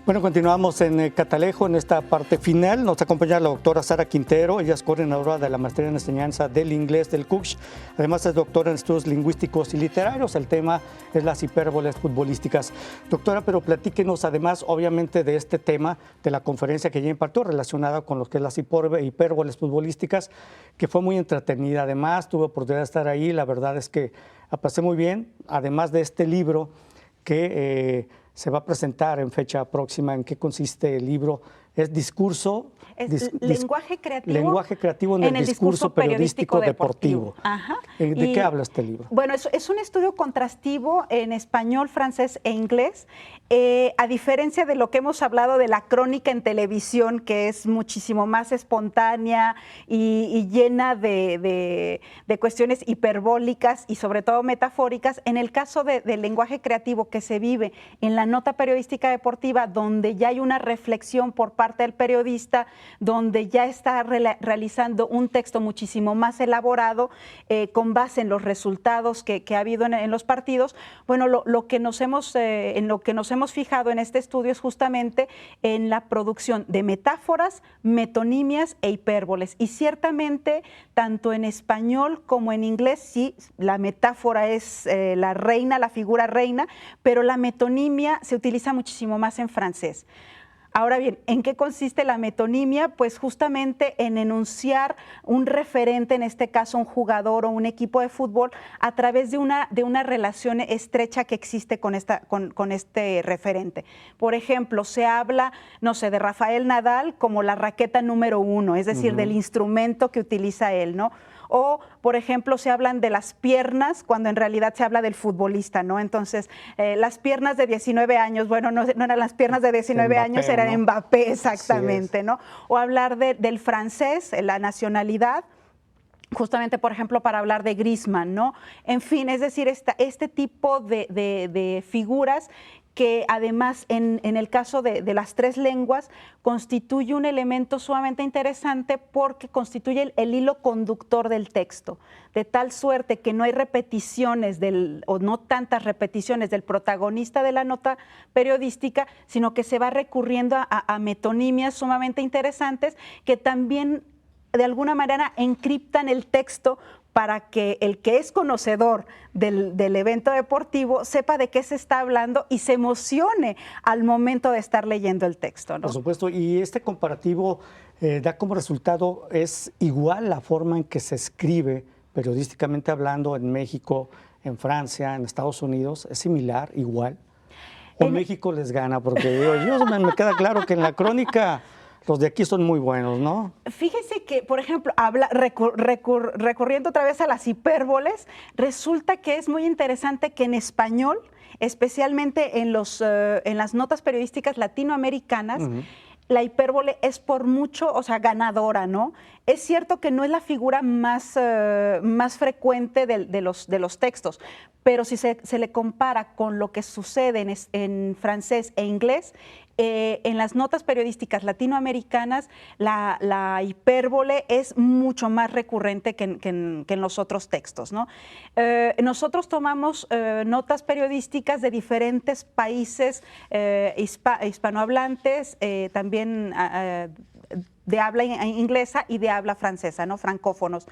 Bueno, continuamos en Catalejo, en esta parte final. Nos acompaña la doctora Sara Quintero. Ella es coordinadora de la Maestría en Enseñanza del Inglés del CUCH. Además es doctora en Estudios Lingüísticos y Literarios. El tema es las hipérboles futbolísticas. Doctora, pero platíquenos además, obviamente, de este tema, de la conferencia que ella impartió relacionada con lo que es las hipérboles futbolísticas, que fue muy entretenida. Además, tuve oportunidad de estar ahí. La verdad es que la pasé muy bien. Además de este libro que se va a presentar en fecha próxima. ¿En qué consiste el libro? Es discurso... lenguaje creativo. Lenguaje creativo en el discurso periodístico deportivo. Ajá. ¿De qué habla este libro? Bueno, es un estudio contrastivo en español, francés e inglés. A diferencia de lo que hemos hablado de la crónica en televisión, que es muchísimo más espontánea y llena de cuestiones hiperbólicas y sobre todo metafóricas, en el caso del lenguaje creativo que se vive en la nota periodística deportiva, donde ya hay una reflexión por parte del periodista, donde ya está realizando un texto muchísimo más elaborado con base en los resultados que ha habido en los partidos. Bueno, en lo que nos hemos fijado en este estudio es justamente en la producción de metáforas, metonimias e hipérboles. Y ciertamente, tanto en español como en inglés, sí, la metáfora es la reina, la figura reina, pero la metonimia se utiliza muchísimo más en francés. Ahora bien, ¿en qué consiste la metonimia? Pues justamente en enunciar un referente, en este caso un jugador o un equipo de fútbol, a través de una relación estrecha que existe con este referente. Por ejemplo, se habla, no sé, de Rafael Nadal como la raqueta número 1, es decir, del instrumento que utiliza él, ¿no? o, por ejemplo, se hablan de las piernas cuando en realidad se habla del futbolista, ¿no? Entonces, las piernas de 19 años, bueno, no eran las piernas de 19 Mbappé, años, eran ¿no? Mbappé, exactamente, ¿no? O hablar del francés, la nacionalidad, justamente, por ejemplo, para hablar de Griezmann, ¿no? En fin, es decir, este tipo de figuras que además en el caso de las tres lenguas constituye un elemento sumamente interesante porque constituye el hilo conductor del texto, de tal suerte que no hay repeticiones o no tantas repeticiones del protagonista de la nota periodística, sino que se va recurriendo a metonimias sumamente interesantes que también de alguna manera encriptan el texto para que el que es conocedor del evento deportivo sepa de qué se está hablando y se emocione al momento de estar leyendo el texto, ¿no? Por supuesto, y este comparativo da como resultado, es igual la forma en que se escribe periodísticamente hablando en México, en Francia, en Estados Unidos, es similar, igual. O México les gana, porque digo, me queda claro que en la crónica los de aquí son muy buenos, ¿no? Fíjese que, por ejemplo, recurriendo otra vez a las hipérboles, resulta que es muy interesante que en español, especialmente en las notas periodísticas latinoamericanas, la hipérbole es por mucho, o sea, ganadora, ¿no? Es cierto que no es la figura más frecuente de los textos, pero si se le compara con lo que sucede en francés e inglés, en las notas periodísticas latinoamericanas la hipérbole es mucho más recurrente que en los otros textos, ¿no? Nosotros tomamos notas periodísticas de diferentes países hispanohablantes, también de habla inglesa y de habla francesa, ¿no? Francófonos.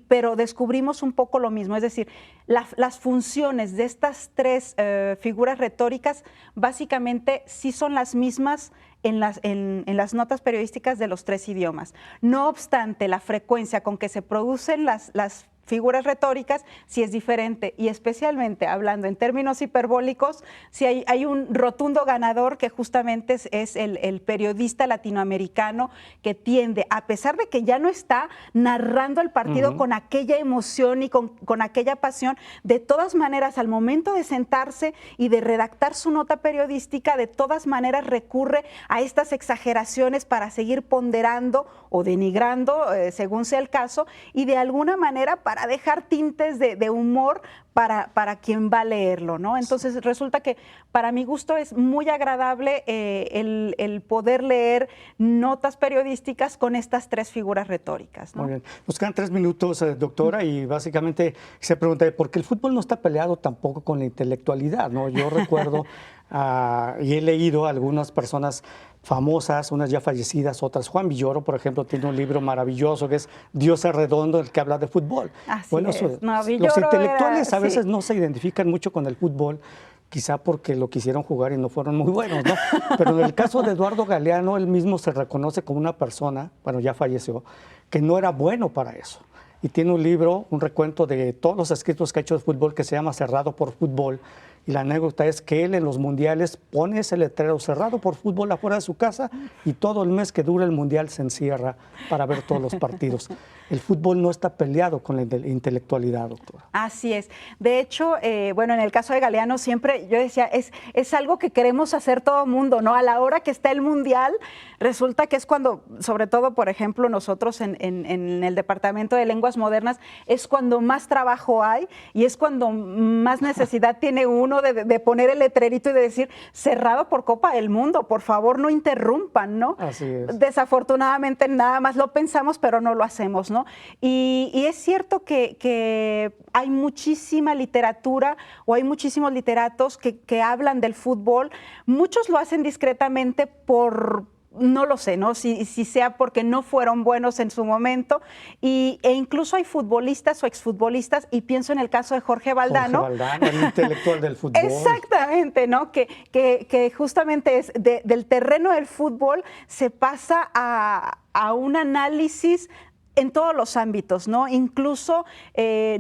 Pero descubrimos un poco lo mismo, es decir, las funciones de estas tres figuras retóricas básicamente sí son las mismas en las notas periodísticas de los tres idiomas. No obstante, la frecuencia con que se producen las figuras retóricas sí es diferente, y especialmente hablando en términos hiperbólicos, sí hay un rotundo ganador que justamente es el periodista latinoamericano, que tiende, a pesar de que ya no está narrando el partido con aquella emoción y con aquella pasión, de todas maneras al momento de sentarse y de redactar su nota periodística, de todas maneras recurre a estas exageraciones para seguir ponderando o denigrando, según sea el caso, y de alguna manera para dejar tintes de humor para quien va a leerlo, ¿no? Entonces resulta que para mi gusto es muy agradable el poder leer notas periodísticas con estas tres figuras retóricas, ¿no? Muy bien. Nos quedan 3 minutos, doctora, y básicamente se pregunta, ¿por qué el fútbol no está peleado tampoco con la intelectualidad, ¿no? Yo recuerdo y he leído a algunas personas famosas, unas ya fallecidas, otras. Juan Villoro, por ejemplo, tiene un libro maravilloso que es Dios es redondo, el que habla de fútbol. Así es. No, los Villoro intelectuales a veces sí, no se identifican mucho con el fútbol, quizá porque lo quisieron jugar y no fueron muy buenos, ¿no? Pero en el caso de Eduardo Galeano, él mismo se reconoce como una persona, bueno, ya falleció, que no era bueno para eso. Y tiene un libro, un recuento de todos los escritos que ha hecho de fútbol que se llama Cerrado por Fútbol. Y la anécdota es que él en los mundiales pone ese letrero cerrado por fútbol afuera de su casa y todo el mes que dura el mundial se encierra para ver todos los partidos. El fútbol no está peleado con la intelectualidad, doctora. Así es. De hecho, bueno, en el caso de Galeano siempre yo decía, es algo que queremos hacer todo el mundo, ¿no? A la hora que está el mundial, resulta que es cuando, sobre todo, por ejemplo, nosotros en el Departamento de Lenguas Modernas, es cuando más trabajo hay y es cuando más necesidad tiene uno de poner el letrerito y de decir, cerrado por Copa del Mundo, por favor no interrumpan, ¿no? Así es. Desafortunadamente nada más lo pensamos, pero no lo hacemos, ¿no? Y es cierto que hay muchísima literatura o hay muchísimos literatos que hablan del fútbol. Muchos lo hacen discretamente no lo sé, ¿no? Si sea porque no fueron buenos en su momento, e incluso hay futbolistas o exfutbolistas, y pienso en el caso de Jorge Valdano. Jorge Valdano, el intelectual del fútbol. Exactamente, ¿no? Que justamente es del terreno del fútbol se pasa a un análisis en todos los ámbitos, ¿no? Incluso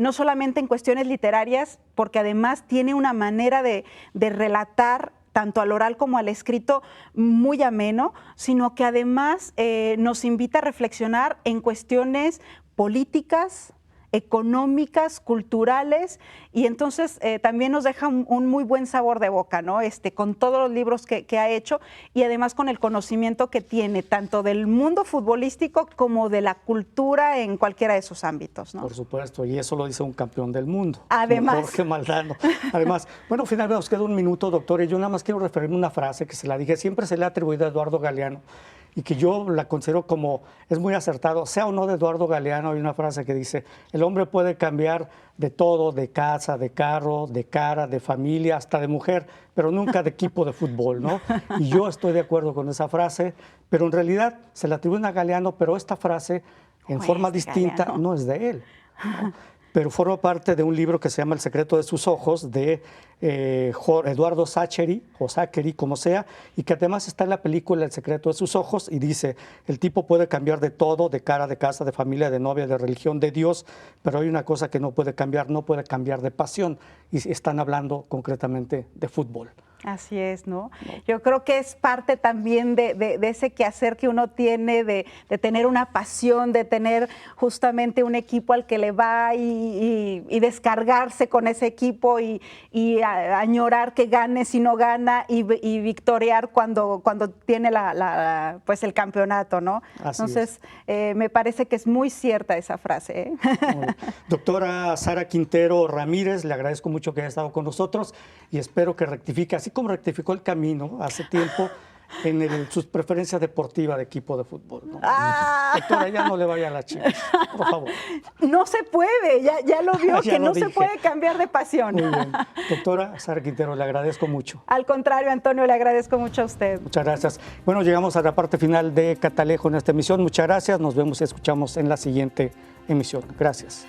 no solamente en cuestiones literarias, porque además tiene una manera de relatar tanto al oral como al escrito muy ameno, sino que además nos invita a reflexionar en cuestiones políticas, económicas, culturales, y entonces también nos deja un muy buen sabor de boca, ¿no? Con todos los libros que ha hecho y además con el conocimiento que tiene tanto del mundo futbolístico como de la cultura en cualquiera de sus ámbitos, ¿no? Por supuesto, y eso lo dice un campeón del mundo. Además. Jorge Maldano. Además, bueno, finalmente nos queda un minuto, doctor, y yo nada más quiero referirme a una frase que se la dije, siempre se le ha atribuido a Eduardo Galeano, y que yo la considero como, es muy acertado, sea o no de Eduardo Galeano, hay una frase que dice, el hombre puede cambiar de todo, de casa, de carro, de cara, de familia, hasta de mujer, pero nunca de equipo de fútbol, ¿no? Y yo estoy de acuerdo con esa frase, pero en realidad se la atribuyen a Galeano, pero esta frase, en forma distinta, Galeano. no es de él, ¿no? Pero forma parte de un libro que se llama El secreto de sus ojos, de Eduardo Sacheri, o Zachary, como sea, y que además está en la película El secreto de sus ojos, y dice, el tipo puede cambiar de todo, de cara, de casa, de familia, de novia, de religión, de Dios, pero hay una cosa que no puede cambiar de pasión, y están hablando concretamente de fútbol. Así es, ¿no? Yo creo que es parte también de ese quehacer que uno tiene, de tener una pasión, de tener justamente un equipo al que le va y descargarse con ese equipo y añorar que gane si no gana y victoriar cuando tiene pues el campeonato, ¿no? Así Entonces, me parece que es muy cierta esa frase, ¿eh? Doctora Sara Quintero Ramírez, le agradezco mucho que haya estado con nosotros y espero que rectifique, así como rectificó el camino hace tiempo en sus preferencias deportivas de equipo de fútbol, ¿no? Doctora, ya no le vaya a las Chivas, por favor. No se puede, ya lo vio, Ya que lo no dije. se puede cambiar de pasión. Muy bien. Doctora Sara Quintero, le agradezco mucho. Al contrario, Antonio, le agradezco mucho a usted. Muchas gracias. Bueno, llegamos a la parte final de Catalejo en esta emisión. Muchas gracias. Nos vemos y escuchamos en la siguiente emisión. Gracias.